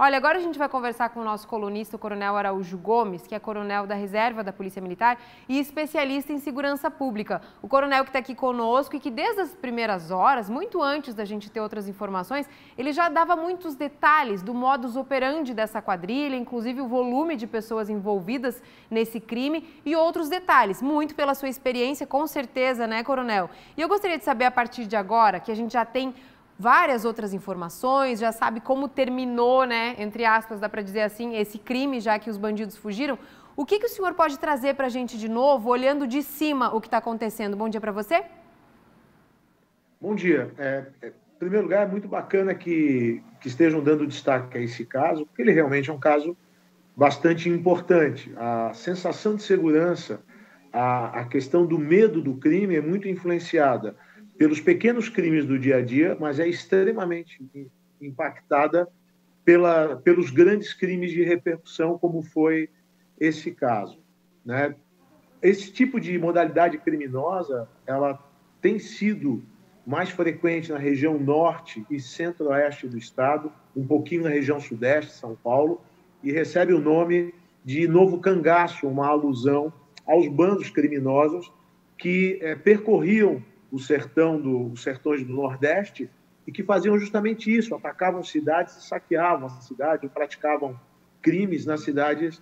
Olha, agora a gente vai conversar com o nosso colunista, o Coronel Araújo Gomes, que é coronel da Reserva da Polícia Militar e especialista em segurança pública. O coronel que está aqui conosco e que desde as primeiras horas, muito antes da gente ter outras informações, ele já dava muitos detalhes do modus operandi dessa quadrilha, inclusive o volume de pessoas envolvidas nesse crime e outros detalhes, muito pela sua experiência, com certeza, né, coronel? E eu gostaria de saber a partir de agora, que a gente já tem várias outras informações, já sabe como terminou, né, entre aspas, dá para dizer assim, esse crime, já que os bandidos fugiram. O que o senhor pode trazer para a gente de novo, olhando de cima o que está acontecendo? Bom dia para você. Bom dia. Em primeiro lugar, é muito bacana que estejam dando destaque a esse caso, porque ele realmente é um caso bastante importante. A sensação de segurança, a questão do medo do crime é muito influenciada pelos pequenos crimes do dia a dia, mas é extremamente impactada pelos grandes crimes de repercussão, como foi esse caso, né? Esse tipo de modalidade criminosa, ela tem sido mais frequente na região norte e centro-oeste do estado, um pouquinho na região sudeste, São Paulo, e recebe o nome de Novo Cangaço, uma alusão aos bandos criminosos que percorriam os sertões do Nordeste e que faziam justamente isso, atacavam cidades e saqueavam a cidade, ou praticavam crimes nas cidades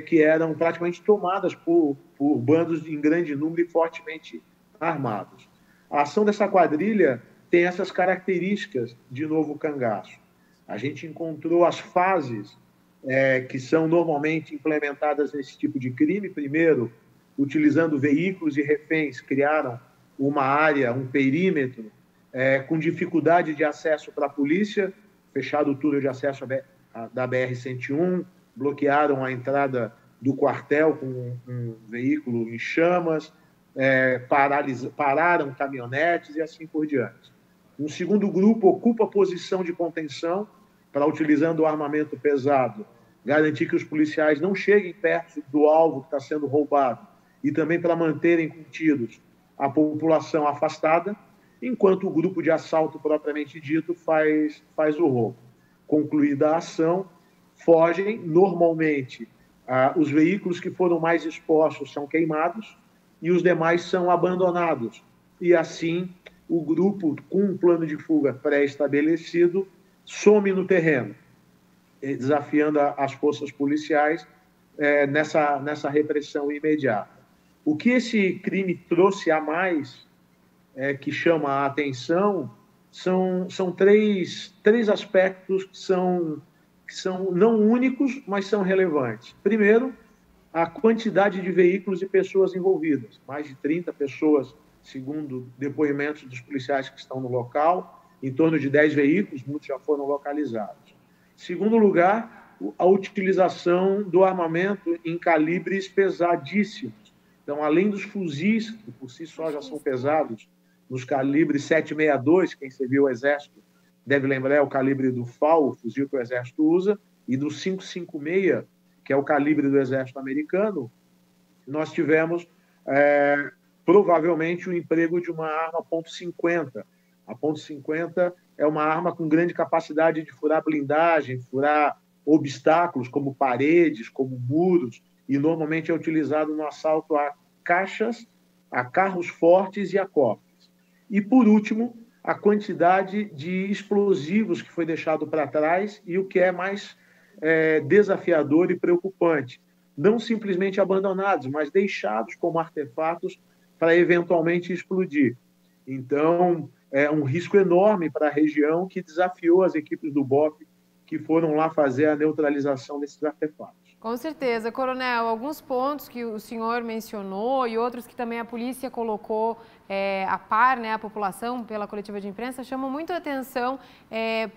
que eram praticamente tomadas por bandos em grande número e fortemente armados. A ação dessa quadrilha tem essas características de Novo Cangaço. A gente encontrou as fases que são normalmente implementadas nesse tipo de crime. Primeiro, utilizando veículos e reféns, criaram uma área, um perímetro, com dificuldade de acesso para a polícia, fechado o túnel de acesso da BR-101, bloquearam a entrada do quartel com um veículo em chamas, pararam caminhonetes e assim por diante. Um segundo grupo ocupa a posição de contenção para, utilizando o armamento pesado, garantir que os policiais não cheguem perto do alvo que está sendo roubado e também para manterem contidos a população afastada, enquanto o grupo de assalto propriamente dito faz o roubo. Concluída a ação, fogem. Normalmente, os veículos que foram mais expostos são queimados e os demais são abandonados. E assim, o grupo, com um plano de fuga pré-estabelecido, some no terreno, desafiando as forças policiais nessa repressão imediata. O que esse crime trouxe a mais, que chama a atenção, são três aspectos que são não únicos, mas são relevantes. Primeiro, a quantidade de veículos e pessoas envolvidas. Mais de 30 pessoas, segundo depoimentos dos policiais que estão no local, em torno de 10 veículos, muitos já foram localizados. Segundo lugar, a utilização do armamento em calibres pesadíssimos. Então, além dos fuzis, que por si só já são pesados, nos calibres 7,62, quem serviu o Exército deve lembrar, é o calibre do FAL, o fuzil que o Exército usa, e do 5,56, que é o calibre do Exército americano, nós tivemos provavelmente o emprego de uma arma .50. A .50 é uma arma com grande capacidade de furar blindagem, furar obstáculos como paredes, como muros, e normalmente é utilizado no assalto a caixas, a carros fortes e a cofres. E, por último, a quantidade de explosivos que foi deixado para trás e o que é mais desafiador e preocupante, não simplesmente abandonados, mas deixados como artefatos para eventualmente explodir. Então, é um risco enorme para a região, que desafiou as equipes do BOP que foram lá fazer a neutralização desses artefatos. Com certeza. Coronel, alguns pontos que o senhor mencionou e outros que também a polícia colocou a par, né, a população, pela coletiva de imprensa, chamam muito a atenção.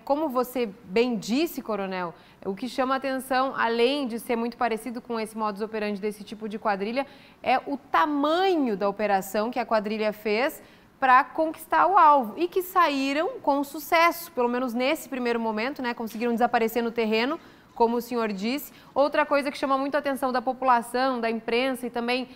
Como você bem disse, coronel, o que chama a atenção, além de ser muito parecido com esse modus operandi desse tipo de quadrilha, é o tamanho da operação que a quadrilha fez para conquistar o alvo e que saíram com sucesso, pelo menos nesse primeiro momento, né, conseguiram desaparecer no terreno, como o senhor disse. Outra coisa que chama muito a atenção da população, da imprensa e também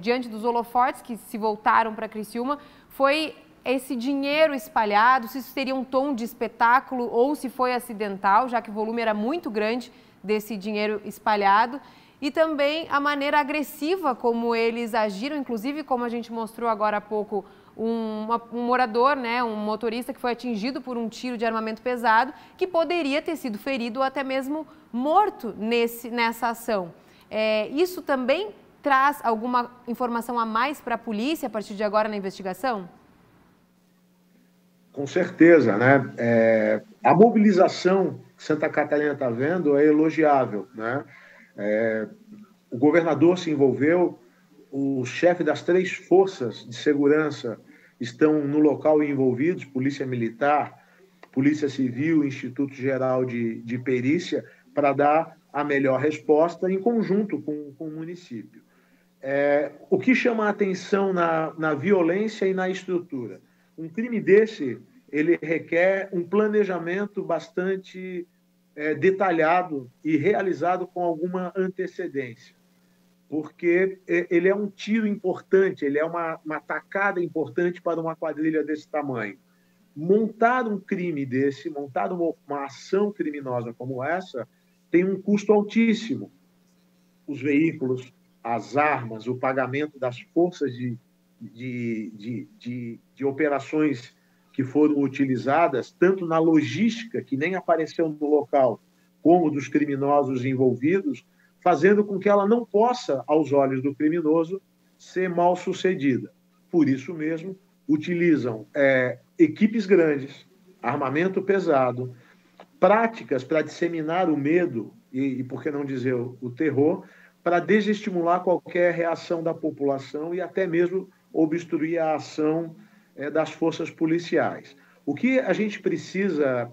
diante dos holofotes que se voltaram para Criciúma, foi esse dinheiro espalhado, se isso teria um tom de espetáculo ou se foi acidental, já que o volume era muito grande desse dinheiro espalhado. E também a maneira agressiva como eles agiram, inclusive como a gente mostrou agora há pouco, um morador, né, um motorista que foi atingido por um tiro de armamento pesado, que poderia ter sido ferido ou até mesmo morto nessa ação. Isso também traz alguma informação a mais para a polícia a partir de agora na investigação? Com certeza, né? A mobilização que Santa Catarina está vendo é elogiável, né? O governador se envolveu, o chefe das 3 forças de segurança estão no local envolvidos, Polícia Militar, Polícia Civil, Instituto Geral de Perícia, para dar a melhor resposta em conjunto com o município. O que chama a atenção na violência e na estrutura? Um crime desse, ele requer um planejamento bastante detalhado e realizado com alguma antecedência, porque ele é um tiro importante, ele é uma tacada importante para uma quadrilha desse tamanho. Montar um crime desse, montar uma ação criminosa como essa, tem um custo altíssimo. Os veículos, as armas, o pagamento das forças de operações que foram utilizadas, tanto na logística, que nem apareceu no local, como dos criminosos envolvidos, fazendo com que ela não possa, aos olhos do criminoso, ser mal sucedida. Por isso mesmo, utilizam equipes grandes, armamento pesado, práticas para disseminar o medo e, por que não dizer, o terror, para desestimular qualquer reação da população e até mesmo obstruir a ação das forças policiais. O que a gente precisa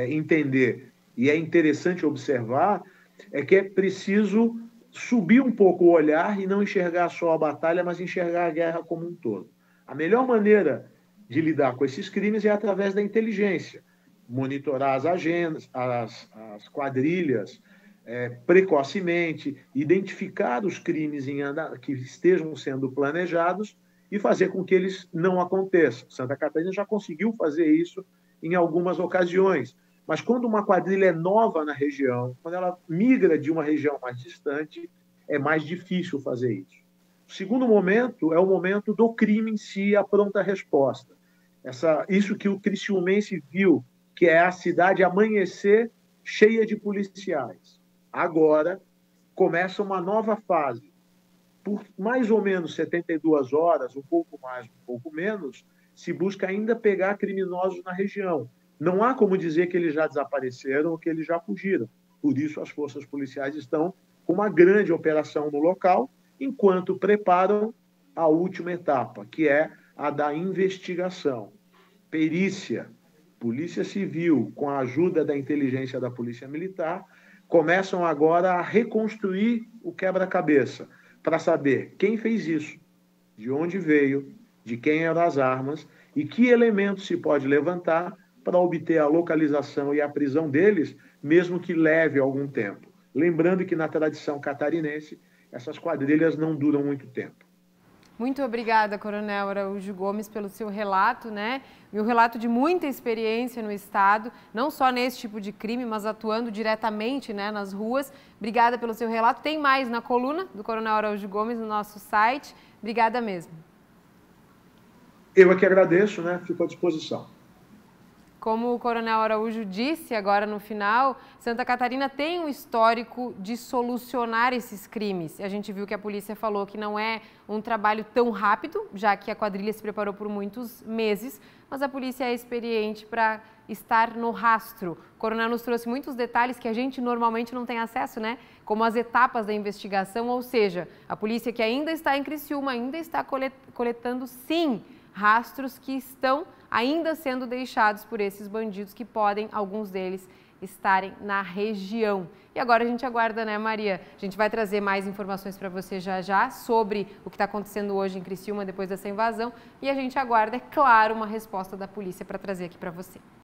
entender, e é interessante observar, é que é preciso subir um pouco o olhar e não enxergar só a batalha, mas enxergar a guerra como um todo. A melhor maneira de lidar com esses crimes é através da inteligência, monitorar as agendas, as quadrilhas, precocemente, identificar os crimes que estejam sendo planejados e fazer com que eles não aconteçam. Santa Catarina já conseguiu fazer isso em algumas ocasiões, mas quando uma quadrilha é nova na região, quando ela migra de uma região mais distante, é mais difícil fazer isso. O segundo momento é o momento do crime em si, a pronta resposta. Isso que o criciumense viu, que é a cidade amanhecer cheia de policiais. Agora começa uma nova fase. Por mais ou menos 72 horas, um pouco mais, um pouco menos, se busca ainda pegar criminosos na região. Não há como dizer que eles já desapareceram ou que eles já fugiram. Por isso, as forças policiais estão com uma grande operação no local, enquanto preparam a última etapa, que é a da investigação. Perícia, Polícia Civil, com a ajuda da inteligência da Polícia Militar, começam agora a reconstruir o quebra-cabeça, para saber quem fez isso, de onde veio, de quem eram as armas e que elementos se pode levantar para obter a localização e a prisão deles, mesmo que leve algum tempo. Lembrando que na tradição catarinense, essas quadrilhas não duram muito tempo. Muito obrigada, Coronel Araújo Gomes, pelo seu relato, né? E o relato de muita experiência no Estado, não só nesse tipo de crime, mas atuando diretamente, né, nas ruas. Obrigada pelo seu relato. Tem mais na coluna do Coronel Araújo Gomes no nosso site. Obrigada mesmo. Eu é que agradeço, né? Fico à disposição. Como o Coronel Araújo disse agora no final, Santa Catarina tem um histórico de solucionar esses crimes. A gente viu que a polícia falou que não é um trabalho tão rápido, já que a quadrilha se preparou por muitos meses, mas a polícia é experiente para estar no rastro. O coronel nos trouxe muitos detalhes que a gente normalmente não tem acesso, né? Como as etapas da investigação, ou seja, a polícia que ainda está em Criciúma ainda está coletando, sim, rastros que estão ainda sendo deixados por esses bandidos que podem, alguns deles, estarem na região. E agora a gente aguarda, né, Maria? A gente vai trazer mais informações para você já já sobre o que está acontecendo hoje em Criciúma depois dessa invasão e a gente aguarda, é claro, uma resposta da polícia para trazer aqui para você.